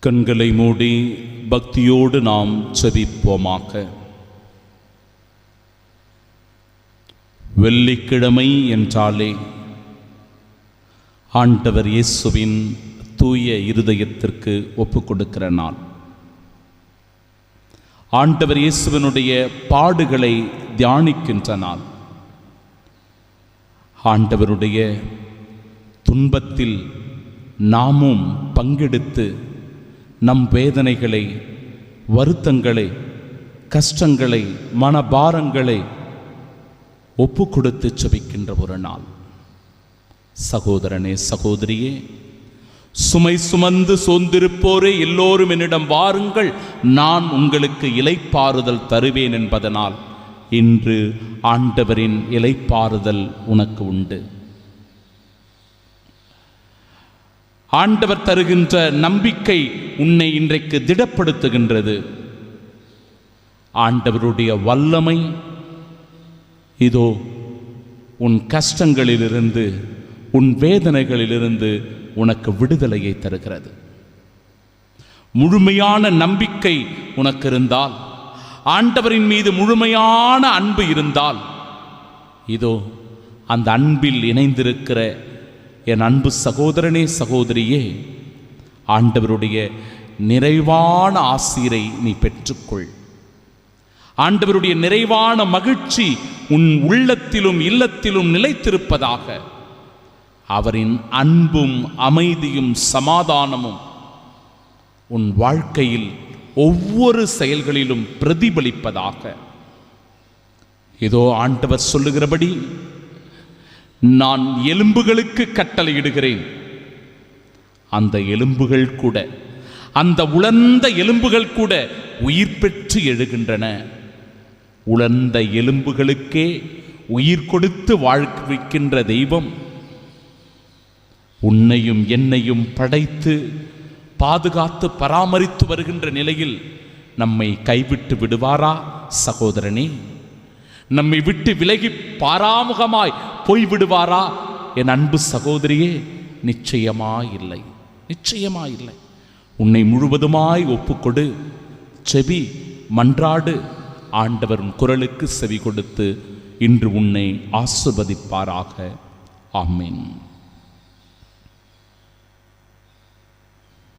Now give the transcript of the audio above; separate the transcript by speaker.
Speaker 1: கண்களை மூடி பக்தியோடு நாம் செபிப்போமாக. வெள்ளிக்கிழமை என்றாலே ஆண்டவர் இயேசுவின் தூய இருதயத்திற்கு ஒப்புக் கொடுக்கிற நாள். ஆண்டவர் இயேசுவினுடைய பாடுகளை தியானிக்கின்ற நாள். ஆண்டவருடைய துன்பத்தில் நாமும் பங்கெடுத்து நம் வேதனைகளை, வருத்தங்களை, கஷ்டங்களை, மனபாரங்களை ஒப்பு கொடுத்து செபிக்கின்ற ஒரு நாள். சகோதரனே, சகோதரியே, சுமை சுமந்து சோர்ந்திருப்போரே எல்லோரும் என்னிடம் வாருங்கள், நான் உங்களுக்கு இளைப்பாறுதல் தருவேன் என்பதனால் இன்று ஆண்டவரின் இளைப்பாறுதல் உனக்கு உண்டு. ஆண்டவர் தருகின்ற நம்பிக்கை உன்னை இன்றைக்கு திடப்படுத்துகின்றது. ஆண்டவருடைய வல்லமை இதோ உன் கஷ்டங்களிலிருந்து, உன் வேதனைகளிலிருந்து உனக்கு விடுதலையை தருகிறது. முழுமையான நம்பிக்கை உனக்கு இருந்தால், ஆண்டவரின் மீது முழுமையான அன்பு இருந்தால், இதோ அந்த அன்பில் இணைந்திருக்கிற என் அன்பு சகோதரனே, சகோதரியே, ஆண்டவருடைய நிறைவான ஆசீரை நீ பெற்றுக்கொள். ஆண்டவருடைய நிறைவான மகிழ்ச்சி உன் உள்ளத்திலும் இல்லத்திலும் நிலைத்திருப்பதாக. அவரின் அன்பும் அமைதியும் சமாதானமும் உன் வாழ்க்கையில் ஒவ்வொரு செயல்களிலும் பிரதிபலிப்பதாக. இதோ ஆண்டவர் சொல்லுகிறபடி, நான் எலும்புகளுக்கு கட்டளையிடுகிறேன், அந்த எலும்புகள் கூட, அந்த உலர்ந்த எலும்புகள் கூட உயிர் பெற்று எழுகின்றன. உலர்ந்த எலும்புகளுக்கே உயிர் கொடுத்து வாழ்விக்கின்ற தெய்வம் உன்னையும் என்னையும் படைத்து பாதுகாத்து பராமரித்து வருகின்ற நிலையில் நம்மை கைவிட்டு விடுவாரா சகோதரனே? நம்மை விட்டு விலகி பாராமுகமாய் போய்விடுவாரா என் அன்பு சகோதரியே? நிச்சயமாயில்லை, நிச்சயமாயில்லை. உன்னை முழுவதுமாய் ஒப்புக்கொடு, செபி, மன்றாடு. ஆண்டவர் குரலுக்கு செவி கொடுத்து இன்று உன்னை ஆசீர்வதிப்பாராக. ஆமென்.